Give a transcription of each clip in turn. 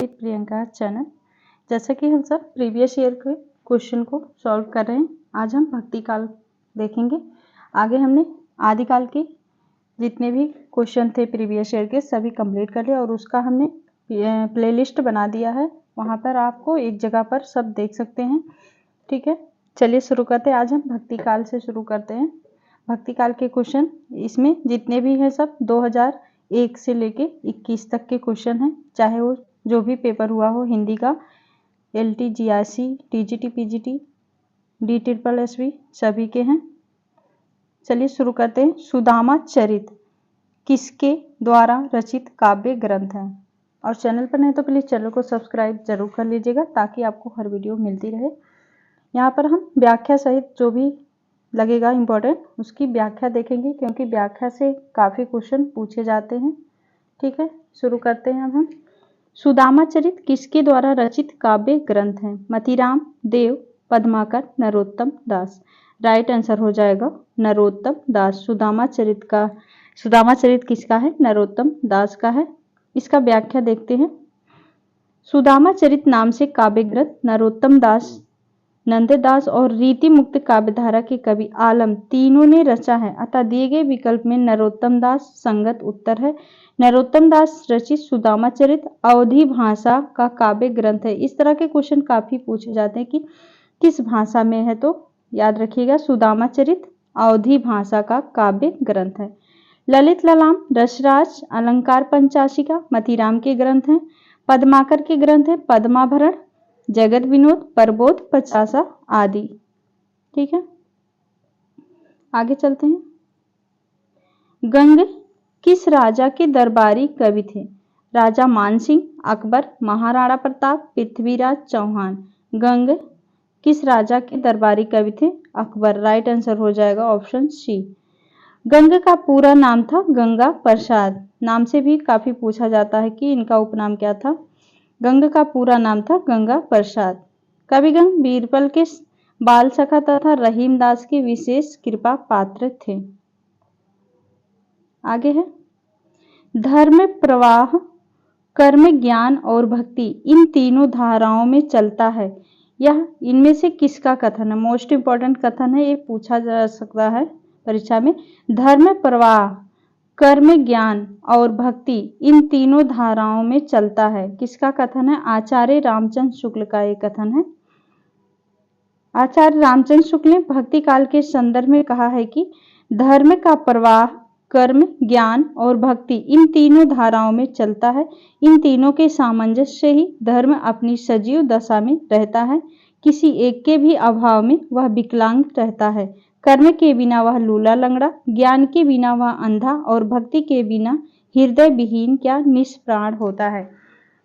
Priyanka channel. जैसा कि हम सब प्रीवियस ईयर के क्वेश्चन को सॉल्व कर रहे हैं, आज हम भक्ति काल देखेंगे। आगे हमने आदिकाल के जितने भी क्वेश्चन थे प्रीवियस ईयर के सभी कंप्लीट कर लिए और उसका हमने प्लेलिस्ट बना दिया है। वहां पर आपको एक जगह पर सब देख सकते हैं। ठीक है, चलिए शुरू करते हैं। आज हम भक्ति काल से शुरू करते हैं। भक्ति काल के क्वेश्चन इसमें जितने भी हैं सब 2001 से लेके 21 तक के क्वेश्चन हैं, चाहे वो जो भी पेपर हुआ हो, हिंदी का, LT, GRC, TGT, PGT, DSSB सभी के हैं। चलिए शुरू करते हैं। सुदामा चरित किसके द्वारा रचित काव्य ग्रंथ है? और चैनल पर नहीं तो प्लीज चैनल को सब्सक्राइब जरूर कर लीजिएगा ताकि आपको हर वीडियो मिलती रहे। यहाँ पर हम व्याख्या सहित जो भी लगेगा इम्पोर्टेंट उसकी व्याख्या देखेंगे, क्योंकि व्याख्या से काफी क्वेश्चन पूछे जाते हैं। ठीक है, शुरू करते हैं अब हम। सुदामा चरित किसके द्वारा रचित काव्य ग्रंथ है? मतीराम, देव, पद्माकर, नरोत्तम दास। राइट आंसर हो जाएगा नरोत्तम दास। सुदामा चरित किसका है? नरोत्तम दास का है। इसका व्याख्या देखते हैं। सुदामा चरित नाम से काव्य ग्रंथ नरोत्तम दास, नंददास और रीति मुक्त काव्यधारा के कवि आलम तीनों ने रचा है, अतः दिए गए विकल्प में नरोत्तम दास संगत उत्तर है। नरोत्तम दास रचित सुदामा चरित अवधी भाषा का काव्य ग्रंथ है। इस तरह के क्वेश्चन काफी पूछे जाते हैं कि किस भाषा में है, तो याद रखिएगा सुदामा चरित अवधी भाषा का काव्य ग्रंथ है। ललित ललाम, रसराज, अलंकार पंचाशिका मतीराम के ग्रंथ हैं। पद्माकर के ग्रंथ है पद्माभरण, जगत विनोद, प्रबोध, पचासा आदि। ठीक है, आगे चलते हैं। गंग किस राजा के दरबारी कवि थे? राजा मानसिंह, अकबर, महाराणा प्रताप, पृथ्वीराज चौहान। गंग किस राजा के दरबारी कवि थे? अकबर। राइट आंसर हो जाएगा ऑप्शन सी। गंग का पूरा नाम था गंगा प्रसाद। नाम से भी काफी पूछा जाता है कि इनका उपनाम क्या था। गंग का पूरा नाम था गंगा प्रसाद। कविगंग बीरबल के बाल सखा तथा रहीम दास के विशेष कृपा पात्र थे। आगे है। धर्म, प्रवाह, कर्म, ज्ञान और भक्ति इन तीनों धाराओं में चलता है, यह इनमें से किसका कथन है? मोस्ट इंपॉर्टेंट कथन है, ये पूछा जा सकता है परीक्षा में। धर्म, प्रवाह, कर्म, ज्ञान और भक्ति इन तीनों धाराओं में चलता है, किसका कथन है? आचार्य रामचंद्र शुक्ल का ये कथन है। आचार्य रामचंद्र शुक्ल ने भक्ति काल के संदर्भ में कहा है कि धर्म का प्रवाह, कर्म, ज्ञान और भक्ति इन तीनों धाराओं में चलता है। इन तीनों के सामंजस्य से ही धर्म अपनी सजीव दशा में रहता है। किसी एक के भी अभाव में वह विकलांग रहता है। कर्म के बिना वह लूला लंगड़ा, ज्ञान के बिना वह अंधा और भक्ति के बिना हृदय विहीन क्या निष्प्राण होता है।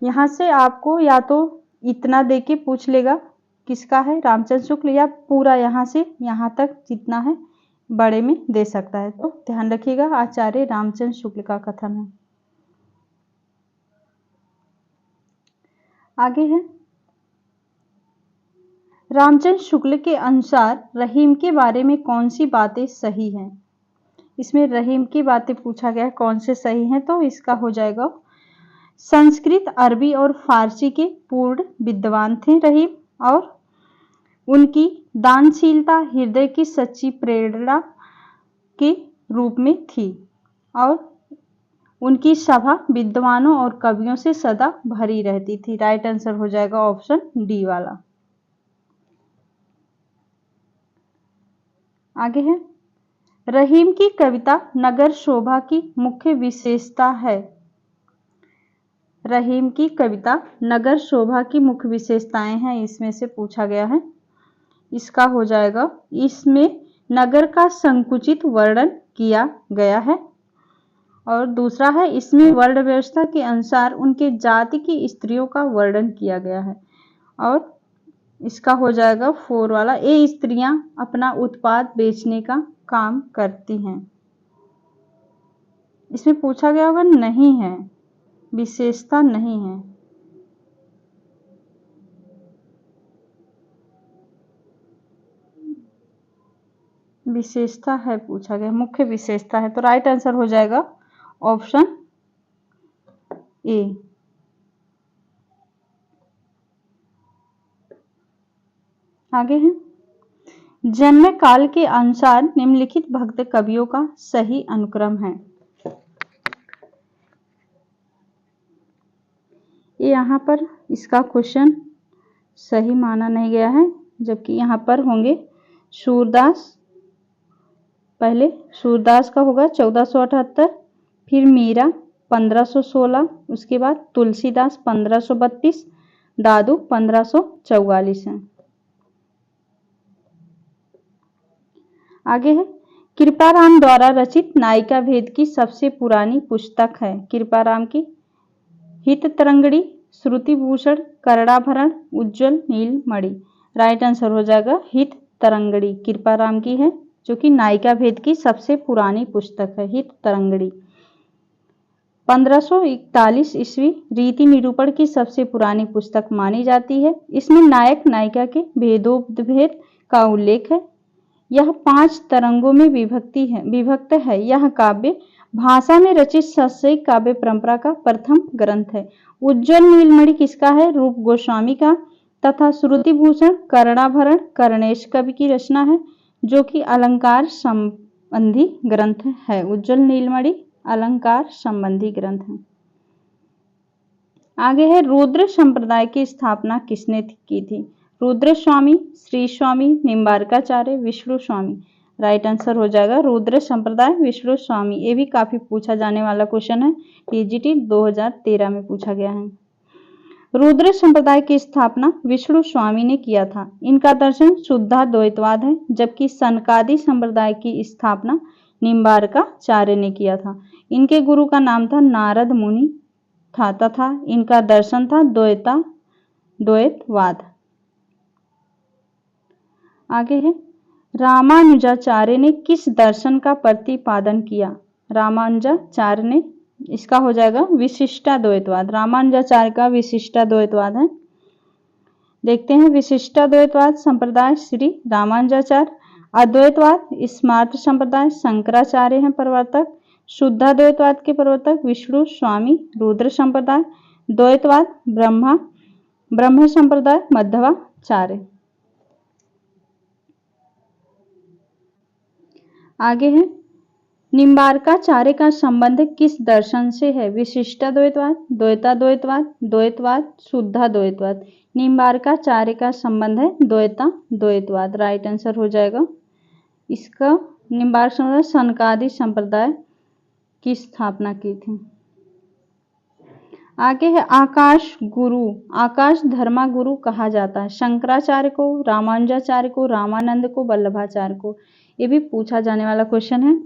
यहाँ से आपको या तो इतना दे के पूछ लेगा किसका है, रामचंद्र शुक्ल, या पूरा यहाँ से यहाँ तक जितना है बड़े में दे सकता है। तो ध्यान रखिएगा आचार्य रामचंद्र शुक्ल का कथन है। आगे है। रामचंद्र शुक्ल के अनुसार रहीम के बारे में कौन सी बातें सही हैं? इसमें रहीम की बातें पूछा गया है, कौन से सही हैं, तो इसका हो जाएगा संस्कृत, अरबी और फारसी के पूर्ण विद्वान थे रहीम, और उनकी दानशीलता हृदय की सच्ची प्रेरणा के रूप में थी, और उनकी सभा विद्वानों और कवियों से सदा भरी रहती थी। राइट आंसर हो जाएगा ऑप्शन डी वाला। आगे है। रहीम की कविता नगर शोभा की मुख्य विशेषता है। रहीम की कविता नगर शोभा की मुख्य विशेषताएं हैं, इसमें से पूछा गया है। इसका हो जाएगा इसमें नगर का संकुचित वर्णन किया गया है, और दूसरा है इसमें वर्ण व्यवस्था के अनुसार उनके जाति की स्त्रियों का वर्णन किया गया है, और इसका हो जाएगा 4 वाला, ये स्त्रियां अपना उत्पाद बेचने का काम करती हैं। इसमें पूछा गया होगा नहीं है, विशेषता नहीं है। विशेषता है पूछा गया, मुख्य विशेषता है, तो राइट आंसर हो जाएगा ऑप्शन ए। आगे है, जन्म काल के अनुसार निम्नलिखित भक्त कवियों का सही अनुक्रम है। ये यहाँ पर इसका क्वेश्चन सही माना नहीं गया है, जबकि यहाँ पर होंगे सूरदास। पहले सूरदास का होगा 1478, फिर मीरा 1516, उसके बाद तुलसीदास 1532, दादू 1544 है। आगे है, कृपाराम द्वारा रचित नायिका भेद की सबसे पुरानी पुस्तक है। कृपाराम की हित तरंगड़ी, श्रुति भूषण, करणाभरण, उज्ज्वल नीलमणि। राइट आंसर हो जाएगा हित तरंगड़ी, कृपाराम की है, जो कि नायिका भेद की सबसे पुरानी पुस्तक है, हित तरंगड़ी। 1541 ईस्वी रीति निरूपण की सबसे पुरानी पुस्तक मानी जाती है। इसमें नायक नायिका के भेदोपभेद का उल्लेख है। यह 5 तरंगों में विभक्त है। यह काव्य भाषा में रचित सस्यिक काव्य परंपरा का प्रथम ग्रंथ है। उज्ज्वल नीलमणि किसका है? रूप गोस्वामी का। तथा श्रुति भूषण कर्णाभरण कर्णेश कवि की रचना है, जो कि अलंकार संबंधी ग्रंथ है। उज्ज्वल नीलमणि अलंकार संबंधी ग्रंथ है। आगे है, रुद्र संप्रदाय की स्थापना किसने की थी? रुद्र स्वामी, श्री स्वामी, निम्बार्काचार्य, विष्णु स्वामी। राइट आंसर हो जाएगा रुद्र संप्रदाय, विष्णु स्वामी। ये भी काफी पूछा जाने वाला क्वेश्चन है, टीजीटी 2013 में पूछा गया है। रुद्र संप्रदाय की स्थापना विष्णु स्वामी ने किया था। इनका दर्शन शुद्धाद्वैतवाद है, जबकि सनकादि संप्रदाय की स्थापना निम्बार्काचार्य ने किया था। इनके गुरु का नाम था नारद मुनि था, तथा इनका दर्शन था द्वैतवाद। आगे है, रामानुजाचार्य ने किस दर्शन का प्रतिपादन किया? रामानुजाचार्य ने, इसका हो जाएगा विशिष्टाद्वैतवाद। रामानुजाचार्य का विशिष्टाद्वैतवाद है। देखते हैं, विशिष्टाद्वैतवाद संप्रदाय श्री रामानुजाचार्य, अद्वैतवाद स्मार्त संप्रदाय शंकराचार्य हैं प्रवर्तक, शुद्धाद्वैतवाद के प्रवर्तक विष्णु स्वामी, रुद्र संप्रदाय, द्वैतवाद ब्रह्म संप्रदाय मध्वाचार्य। आगे है, निम्बार्काचार्य का संबंध किस दर्शन से है? विशिष्टाद्वैतवाद, द्वैताद्वैतवाद, द्वैतवाद, शुद्धाद्वैतवाद। निम्बार्काचार्य का संबंध है द्वैताद्वैतवाद। राइट आंसर हो जाएगा इसका। निम्बार्क संप्रदाय सनकादि संप्रदाय की स्थापना की थी। आगे है, आकाश गुरु, आकाश धर्मा गुरु कहा जाता है शंकराचार्य को, रामानुजाचार्य को, रामानंद को, वल्लभाचार्य को। ये भी पूछा जाने वाला क्वेश्चन है।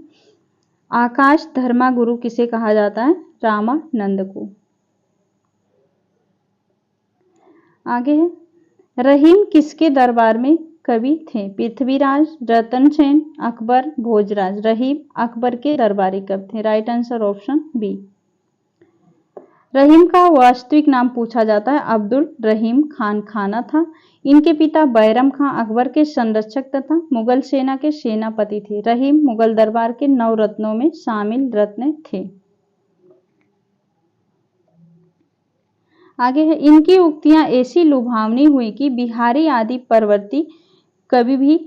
आकाश धर्मा गुरु किसे कहा जाता है? रामानंद को। आगे है, रहीम किसके दरबार में कवि थे? पृथ्वीराज, रतन सेन, अकबर, भोजराज। रहीम अकबर के दरबारी कवि थे। Right answer option B. Rahim का वास्तविक नाम पूछा जाता है, अब्दुल रहीम खान खाना था। इनके पिता बैरम खां अकबर के संरक्षक तथा मुगल सेना के सेनापति थे। रहीम मुगल दरबार के 9 रत्नों में शामिल रत्न थे। आगे है, इनकी उक्तियां ऐसी लुभावनी हुई कि बिहारी आदि परवर्ती कवि भी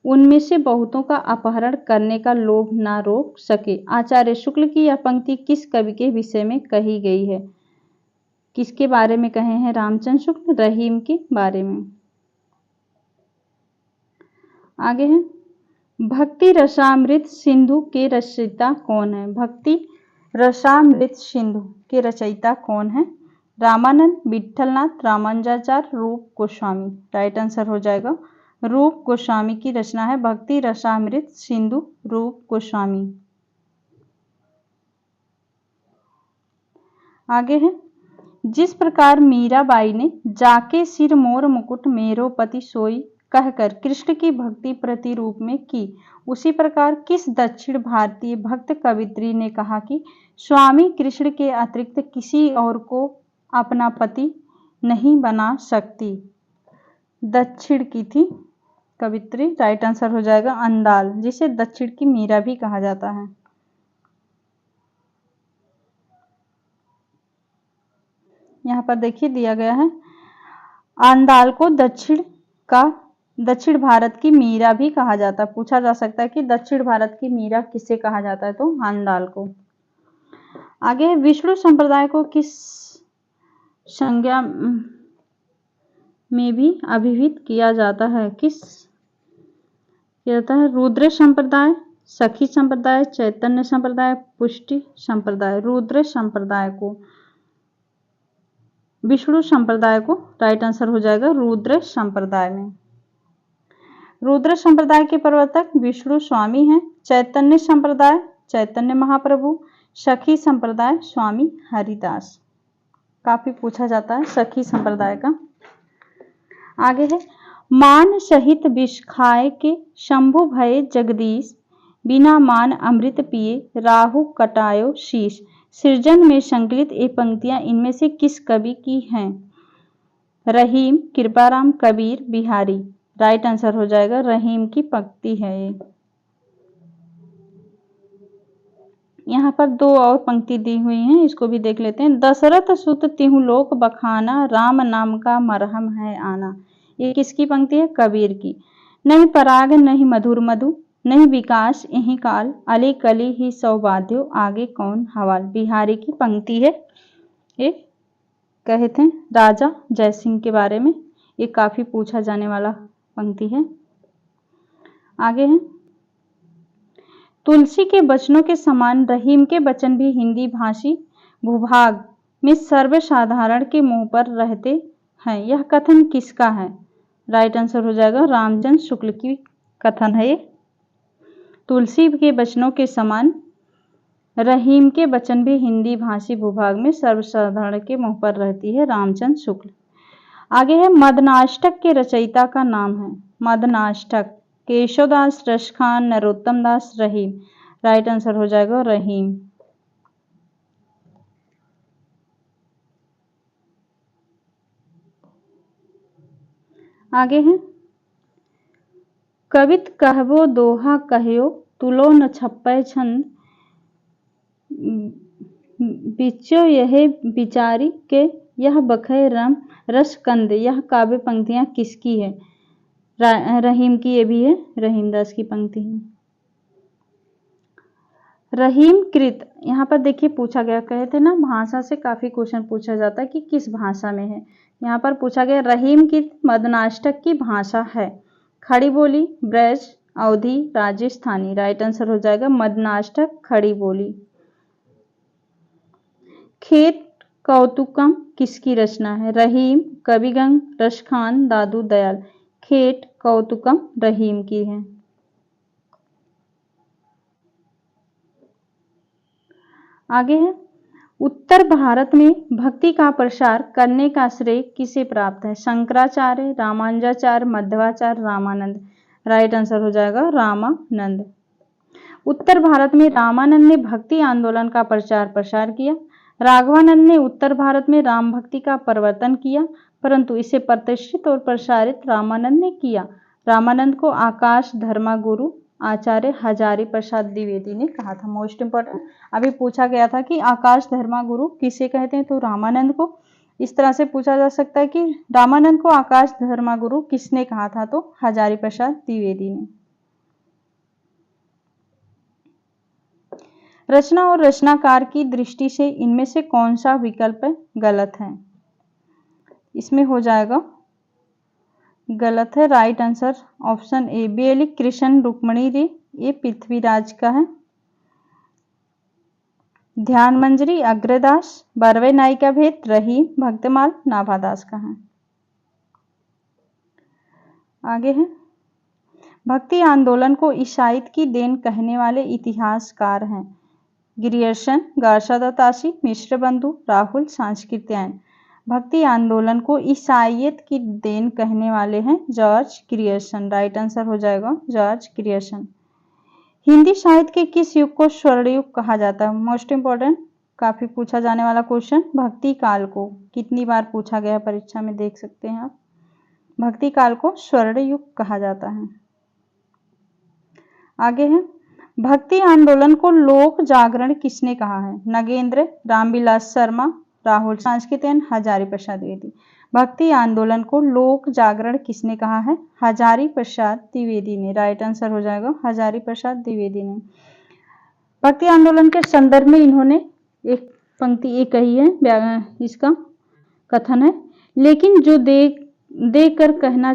उनमें से बहुतों का अपहरण करने का लोभ ना रोक सके। आचार्य शुक्ल की यह पंक्ति किस कवि के विषय में कही गई है? किसके बारे में कहे हैं? रामचंद्र शुक्ल, रहीम के बारे में। आगे है, भक्ति रसामृत सिंधु के रचयिता कौन है? भक्ति रसामृत सिंधु के रचयिता कौन है? रामानंद, विठलनाथ, रामानुजाचार्य, रूप गोस्वामी। राइट आंसर हो जाएगा रूप गोस्वामी की रचना है भक्ति रसामृत सिंधु, रूप गोस्वामी। आगे है, जिस प्रकार मीराबाई ने जाके सिर मोर मुकुट मेरो पति सोई कहकर कृष्ण की भक्ति प्रतिरूप में की, उसी प्रकार किस दक्षिण भारतीय भक्त कवित्री ने कहा कि स्वामी कृष्ण के अतिरिक्त किसी और को अपना पति नहीं बना सकती? दक्षिण की थी कवित्री। राइट आंसर हो जाएगा अंदाल, जिसे दक्षिण की मीरा भी कहा जाता है। यहाँ पर देखिए दिया गया है, आंदाल को दक्षिण का दक्षिण भारत की मीरा भी कहा जाता है। पूछा जा सकता है कि दक्षिण भारत की मीरा किसे कहा जाता है, तो हांडाल को। आगे विष्णु संप्रदाय को किस संज्ञा में भी अभिहित किया जाता है? किस किया जाता है? रुद्र संप्रदाय, सखी संप्रदाय, चैतन्य संप्रदाय, पुष्टि संप्रदाय। रुद्र संप्रदाय को, विष्णु संप्रदाय को राइट आंसर हो जाएगा रुद्र संप्रदाय में। रुद्र संप्रदाय के प्रवर्तक विष्णु स्वामी हैं। चैतन्य संप्रदाय चैतन्य महाप्रभु, सखी संप्रदाय स्वामी हरिदास। काफी पूछा जाता है सखी संप्रदाय का। आगे है मान सहित विष खाए के शंभु भये जगदीश, बिना मान अमृत पिए राहु कटायो शीश। सृजन में संकलित ये पंक्तियां इनमें से किस कवि की हैं? रहीम, कृपाराम, कबीर, बिहारी। राइट आंसर हो जाएगा रहीम की पंक्ति है ये। यहाँ पर दो और पंक्ति दी हुई हैं, इसको भी देख लेते हैं। दशरथ सुत तिहु लोक बखाना, राम नाम का मरहम है आना। ये किसकी पंक्ति है? कबीर की। नहीं पराग नहीं मधुर मधु, नहीं विकास यही काल, अली कली ही सौभाग्यो आगे कौन हवाल। बिहारी की पंक्ति है। ये कहे थे राजा जयसिंह के बारे में। ये काफी पूछा जाने वाला पंक्ति है। आगे है तुलसी के वचनों के समान रहीम के वचन भी हिंदी भाषी भूभाग में सर्वसाधारण के मुंह पर रहते हैं। यह कथन किसका है? राइट आंसर हो जाएगा रामचंद्र शुक्ल की कथन है ये। तुलसी के वचनों के समान रहीम के वचन भी हिंदी भाषी भूभाग में सर्वसाधारण के मुंह पर रहती है, रामचंद्र शुक्ल। आगे है मदनाष्टक के रचयिता का नाम है। मदनाष्टक केशवदास, रसखान, नरोत्तम दास, रहीम। राइट आंसर हो जाएगा रहीम। आगे है कवित कहबो दोहा कहियो, तुलो न छप्पै छंद, बिचो यह बिचारी के यह बखय रम रसकंद। यह काव्य पंक्तियां किसकी है? रहीम की। ये भी है रहीमदास की पंक्ति है। रहीम कृत, यहाँ पर देखिए पूछा गया, कहे थे ना भाषा से काफी क्वेश्चन पूछा जाता है कि किस भाषा में है। यहाँ पर पूछा गया रहीम कृत मदनाष्टक की भाषा है खड़ी बोली, ब्रज, अवधी, राजस्थानी। राइट आंसर हो जाएगा मदनाष्टक खड़ी बोली। खेत कौतुकम किसकी रचना है? रहीम, कविगंग, रसखान, दादू दयाल। खेत कौतुकम रहीम की है। आगे है उत्तर भारत में भक्ति का प्रसार करने का श्रेय किसे प्राप्त है? शंकराचार्य, रामानुजाचार्य, मध्वाचार्य, रामानंद। राइट आंसर हो जाएगा रामानंद। उत्तर भारत में रामानंद ने भक्ति आंदोलन का प्रचार प्रसार किया। राघवानंद ने उत्तर भारत में राम भक्ति का प्रवर्तन किया, परंतु इसे प्रतिष्ठित और प्रसारित रामानंद ने किया। रामानंद को आकाश धर्मगुरु आचार्य हजारी प्रसाद द्विवेदी ने कहा था। मोस्ट इंपॉर्टेंट, अभी पूछा गया था कि आकाश धर्मगुरु किसे कहते हैं, तो रामानंद को। इस तरह से पूछा जा सकता है कि रामानंद को आकाश धर्मगुरु किसने कहा था, तो हजारी प्रसाद द्विवेदी ने। रचना और रचनाकार की दृष्टि से इनमें से कौन सा विकल्प गलत है? इसमें हो जाएगा गलत है राइट आंसर ऑप्शन ए बेली कृष्ण रुक्मणी रे, ये पृथ्वीराज का है। ध्यान मंजरी अग्रदास, बारहवें नायिका भेद रहीम, भक्तमाल नाभादास का है। आगे है भक्ति आंदोलन को ईसाईयत की देन कहने वाले इतिहासकार हैं। ग्रियर्सन, गार्षादातासी, मिश्र बंधु, राहुल सांस्कृत्यायन। भक्ति आंदोलन को ईसाईयत की देन कहने वाले हैं जॉर्ज ग्रियर्सन। राइट आंसर हो जाएगा जॉर्ज ग्रियर्सन। हिंदी साहित्य के किस युग को स्वर्ण युग कहा जाता है? मोस्ट इंपॉर्टेंट, काफी पूछा जाने वाला क्वेश्चन। भक्ति काल को कितनी बार पूछा गया परीक्षा में, देख सकते हैं आप। भक्ति काल को स्वर्ण युग कहा जाता है। आगे है भक्ति आंदोलन को लोक जागरण किसने कहा है? नगेंद्र, रामविलास शर्मा, राहुल सांस्कृत्यायन, हजारी प्रसाद द्विवेदी। भक्ति आंदोलन को लोक जागरण किसने कहा है? हजारी प्रसाद द्विवेदी ने। राइट आंसर हो जाएगा हजारी प्रसाद द्विवेदी ने। भक्ति आंदोलन के संदर्भ में इन्होंने एक पंक्ति ये कही है, इसका कथन है, लेकिन जो देकर कहना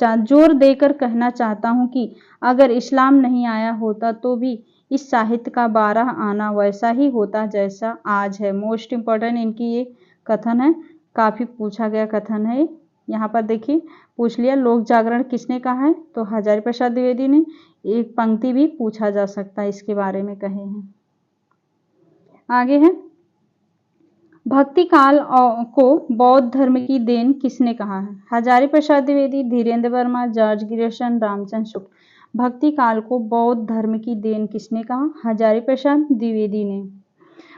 जोर देकर कहना चाहता हूं कि अगर इस्लाम नहीं आया होता तो भी इस साहित्य का 12 आना वैसा ही होता जैसा आज है। मोस्ट इंपॉर्टेंट इनकी ये कथन है, काफी पूछा गया कथन है। यहाँ पर देखिए पूछ लिया लोक जागरण किसने कहा है, तो हजारी प्रसाद द्विवेदी ने। एक पंक्ति भी पूछा जा सकता है इसके बारे में कहे हैं। आगे है, भक्ति काल को बौद्ध धर्म की देन किसने कहा है? Hazari Prasad Dwivedi, Dhirendra Verma, George Grierson, Ramchandra Shukla. भक्ति काल को बौद्ध धर्म की देन किसने कहा? हजारी प्रसाद द्विवेदी ने।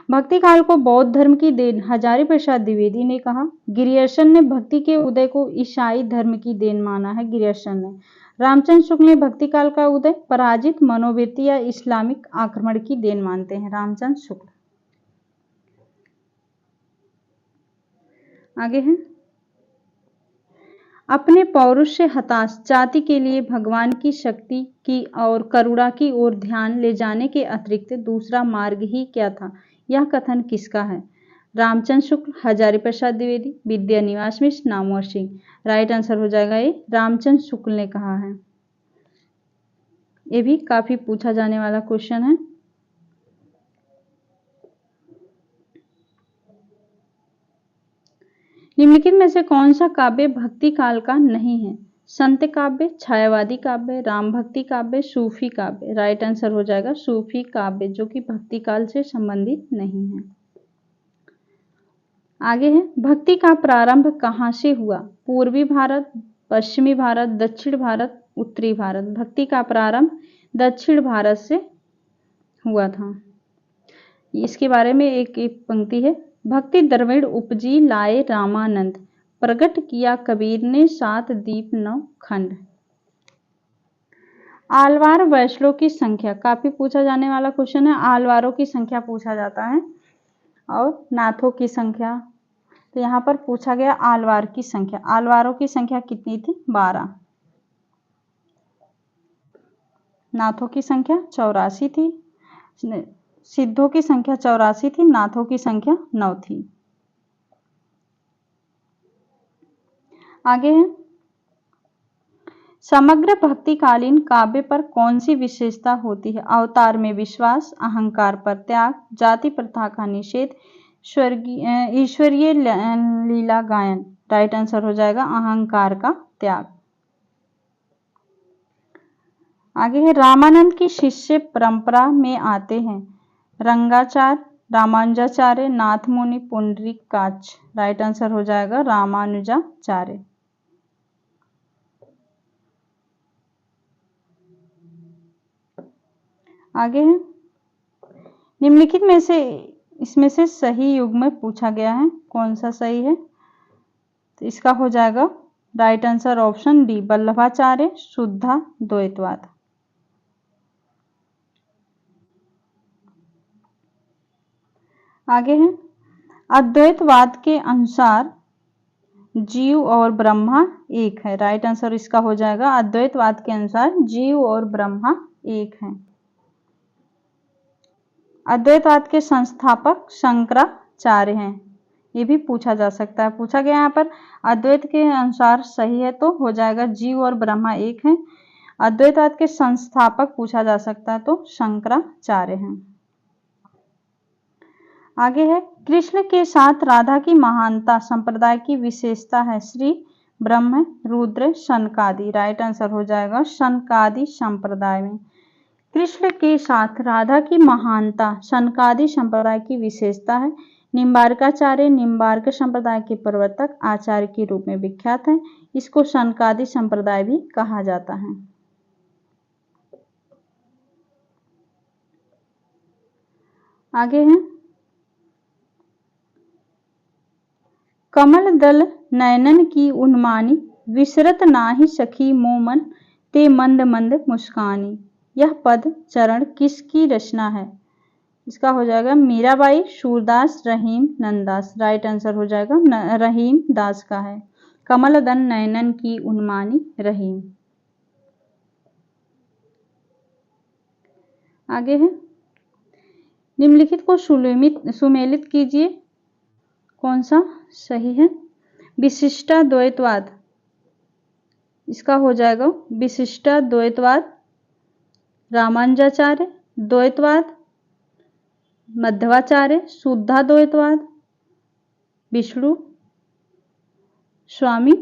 भक्ति काल को बौद्ध धर्म की देन हजारी प्रसाद द्विवेदी ने कहा। ग्रियर्सन ने भक्ति के उदय को ईसाई धर्म की देन माना है, ग्रियर्सन ने। रामचंद्र शुक्ल ने भक्ति काल का उदय पराजित मनोवृत्ति या इस्लामिक आक्रमण की देन मानते हैं, रामचंद्र शुक्ल। आगे है, अपने पौरुष से हताश जाति के लिए भगवान की शक्ति की और करुणा की ओर ध्यान ले जाने के अतिरिक्त दूसरा मार्ग ही क्या था? यह कथन किसका है? रामचंद्र शुक्ल, हजारी प्रसाद द्विवेदी, विद्यानिवास मिश्र, नामवर सिंह। राइट आंसर हो जाएगा ये रामचंद्र शुक्ल ने कहा है। ये भी काफी पूछा जाने वाला क्वेश्चन है। निम्नलिखित में से कौन सा काव्य भक्ति काल का नहीं है? संत काव्य, छायावादी काव्य, राम भक्ति काव्य, सूफी काव्य। राइट आंसर हो जाएगा सूफी काव्य, जो कि भक्ति काल से संबंधित नहीं है। आगे है, भक्ति का प्रारंभ कहाँ से हुआ? पूर्वी भारत, पश्चिमी भारत, दक्षिण भारत, उत्तरी भारत। भक्ति का प्रारंभ दक्षिण भारत से हुआ था। इसके बारे में एक पंक्ति है, भक्ति द्रविड़ उपजी लाए रामानंद, प्रगट किया कबीर ने 7 दीप 9 खंड। आलवार वैष्णव की संख्या, काफी पूछा जाने वाला क्वेश्चन है। आलवारों की संख्या पूछा जाता है और नाथों की संख्या, तो यहाँ पर पूछा गया आलवार की संख्या। आलवारों की संख्या कितनी थी? 12। नाथों की संख्या 84 थी। सिद्धों की संख्या 84 थी, नाथों की संख्या 9 थी। आगे है, समग्र भक्तिकालीन काव्य पर कौन सी विशेषता होती है? अवतार में विश्वास, अहंकार पर त्याग, जाति प्रथा का निषेध, ईश्वरीय लीला गायन। राइट आंसर हो जाएगा अहंकार का त्याग। आगे है, रामानंद की शिष्य परंपरा में आते हैं रंगाचार्य, रामानुजाचार्य, नाथ मुनि, पुंडरीकाक्ष। राइट आंसर हो जाएगा रामानुजाचार्य। आगे है, निम्नलिखित में से इसमें से सही युग में पूछा गया है, कौन सा सही है? तो इसका हो जाएगा right answer option D, Vallabhacharya, शुद्धा द्वैतवाद। आगे है, अद्वैतवाद के अनुसार जीव और ब्रह्मा एक है। राइट आंसर इसका हो जाएगा अद्वैतवाद के अनुसार जीव और ब्रह्मा एक है। अद्वैतवाद के संस्थापक शंकराचार्य हैं, ये भी पूछा जा सकता है, पूछा गया यहाँ पर। अद्वैत के अनुसार सही है तो हो जाएगा जीव और ब्रह्मा एक है। अद्वैतवाद के संस्थापक पूछा जा सकता है तो शंकराचार्य हैं। आगे है, कृष्ण के साथ राधा की महानता संप्रदाय की विशेषता है श्री ब्रह्म, रुद्र, शनकादि। राइट आंसर हो जाएगा शनकादि संप्रदाय में। कृष्ण के साथ राधा की महानता शनकादि संप्रदाय की विशेषता है। निम्बार्काचार्य निम्बार्क संप्रदाय के प्रवर्तक आचार्य के रूप में विख्यात है। इसको शनकादि संप्रदाय भी कहा जाता है। आगे है, कमल दल नयनन की उन्मानी, विसरत नाही सखी मोमन, ते मंद मंद मुस्कानी। यह पद चरण किसकी रचना है? इसका हो जाएगा मीराबाई, सूरदास, रहीम, नंददास। राइट आंसर हो जाएगा रहीम दास का है। कमलदन नयनन की उन्मानी रहीम। आगे है, निम्नलिखित को सुमेलित कीजिए, कौन सा सही है। विशिष्टाद्वैतवाद, इसका हो जाएगा विशिष्टाद्वैतवाद, रामानुजाचार्य, द्वैतवाद, मध्वाचार्य, शुद्धाद्वैतवाद, विष्णु स्वामी,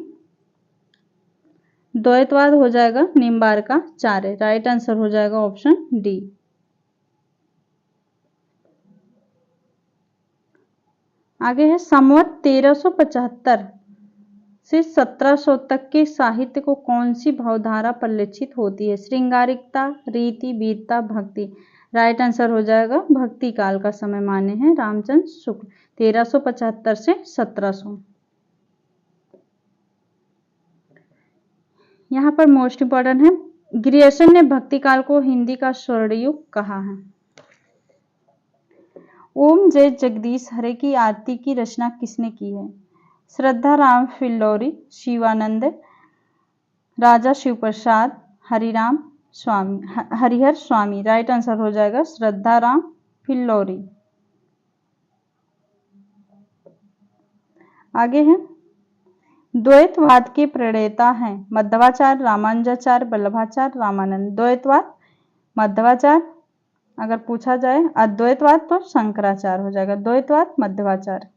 द्वैतवाद हो जाएगा निम्बार्काचार्य। राइट आंसर हो जाएगा ऑप्शन डी। आगे है, संवत 1375 से 1700 तक के साहित्य को कौन सी भावधारा परिलक्षित होती है। श्रृंगारिकता, रीति, वीरता, भक्ति। राइट आंसर हो जाएगा भक्ति काल का समय माने हैं रामचंद्र शुक्ल, 1375 से 1700। यहाँ पर मोस्ट इंपॉर्टेंट है, ग्रियर्सन ने भक्ति काल को हिंदी का स्वर्णयुग कहा है। ओम जय जगदीश हरे की आरती की रचना किसने की है। श्रद्धा राम फिल्लौरी, शिवानंद, राजा शिवप्रसाद, हरिराम स्वामी, हरिहर स्वामी। राइट आंसर हो जाएगा श्रद्धा राम फिल्लौरी। आगे है, द्वैतवाद के प्रणेता हैं मध्वाचार्य, रामानुजाचार्य, वल्लभाचार्य, रामानंद। द्वैतवाद मध्वाचार्य, अगर पूछा जाए अद्वैतवाद तो शंकराचार्य हो जाएगा। द्वैतवाद मध्वाचार्य।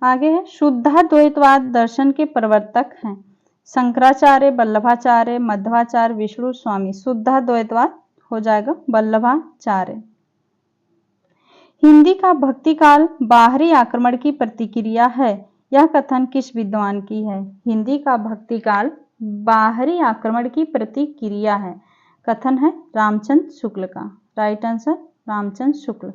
आगे है, शुद्धाद्वैतवाद दर्शन के प्रवर्तक हैं शंकराचार्य, वल्लभाचार्य, मध्वाचार्य, विष्णु स्वामी। शुद्धाद्वैतवाद हो जाएगा वल्लभाचार्य। हिंदी का भक्ति काल बाहरी आक्रमण की प्रतिक्रिया है, यह कथन किस विद्वान की है। हिंदी का भक्ति काल बाहरी आक्रमण की प्रतिक्रिया है, कथन है रामचंद्र शुक्ल का। Right answer Ramchandra Shukla.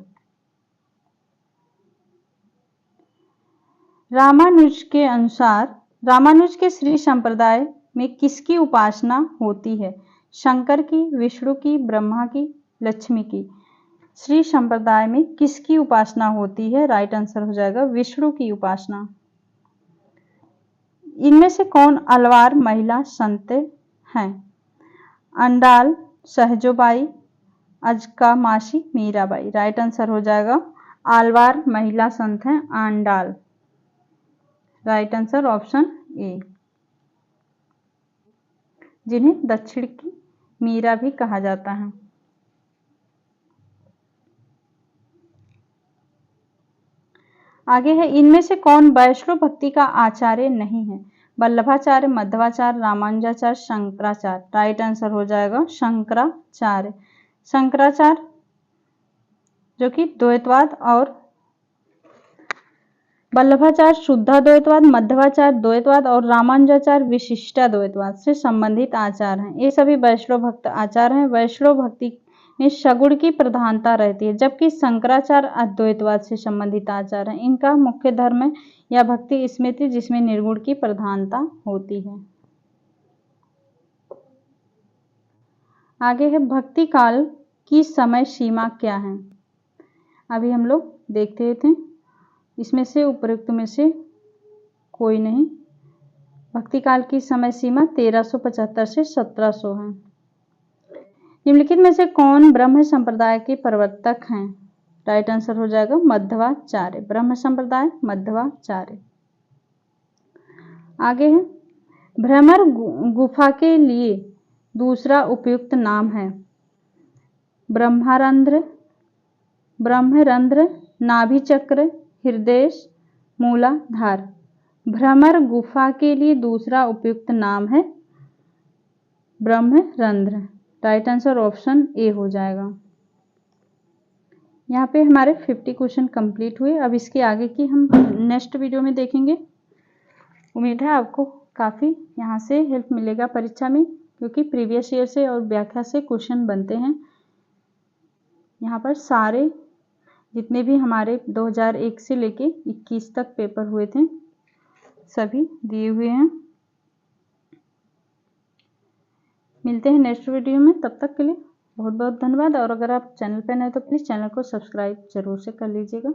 रामानुज के अनुसार रामानुज के श्री संप्रदाय में किसकी उपासना होती है। शंकर की, विष्णु की, ब्रह्मा की, लक्ष्मी की। श्री संप्रदाय में किसकी उपासना होती है। राइट आंसर हो जाएगा विष्णु की उपासना। इनमें से कौन अलवार महिला संत हैं। अंडाल, सहजोबाई, अजका मासी, मीराबाई। राइट आंसर हो जाएगा आलवार महिला संत हैं Andal. Right answer option A, जिन्हें दक्षिण की मीरा भी कहा जाता है। आगे है, इनमें से कौन वैष्णव भक्ति का आचार्य नहीं है। वल्लभाचार्य, मध्वाचार्य, रामानुजाचार्य, शंकराचार्य। राइट आंसर हो जाएगा शंकराचार्य। शंकराचार्य जो कि द्वैतवाद और वल्लभाचार्य शुद्धाद्वैतवाद, मध्वाचार्य द्वैतवाद और रामानुजाचार्य विशिष्टाद्वैतवाद से संबंधित आचार्य हैं। ये सभी वैष्णव भक्त आचार्य हैं। वैष्णव भक्ति में सगुण की प्रधानता रहती है, जबकि शंकराचार्य अद्वैतवाद से संबंधित आचार्य हैं। इनका मुख्य धर्म है या भक्ति स्मृति, जिसमें निर्गुण की प्रधानता होती है। आगे है, भक्ति काल की समय सीमा क्या है। अभी हम लोग देखते थे, इसमें से उपयुक्त में से कोई नहीं। भक्ति काल की समय सीमा 1375 से 1700 है। निम्नलिखित में से कौन ब्रह्म संप्रदाय के प्रवर्तक हैं। राइट आंसर हो जाएगा मध्वाचार्य। ब्रह्म संप्रदाय मध्वाचार्य। आगे है, भ्रमर गुफा के लिए दूसरा उपयुक्त नाम है। ब्रह्मरंध्र, ब्रह्मरंध्र, नाभि चक्र, हृदय, मूलाधार। भ्रमर गुफा के लिए दूसरा उपयुक्त नाम है ब्रह्मरंध्र। राइट आंसर ऑप्शन ए हो जाएगा। यहाँ पे हमारे 50 क्वेश्चन कंप्लीट हुए। अब इसके आगे की हम नेक्स्ट वीडियो में देखेंगे। उम्मीद है आपको काफ़ी यहाँ से हेल्प मिलेगा परीक्षा में, क्योंकि प्रीवियस ईयर से और व्याख्या से क्वेश्चन बनते हैं। यहाँ पर सारे जितने भी हमारे 2001 से लेके 21 तक पेपर हुए थे सभी दिए हुए हैं। मिलते हैं नेक्स्ट वीडियो में, तब तक के लिए बहुत बहुत धन्यवाद। और अगर आप चैनल पर नए तो प्लीज़ चैनल को सब्सक्राइब ज़रूर से कर लीजिएगा।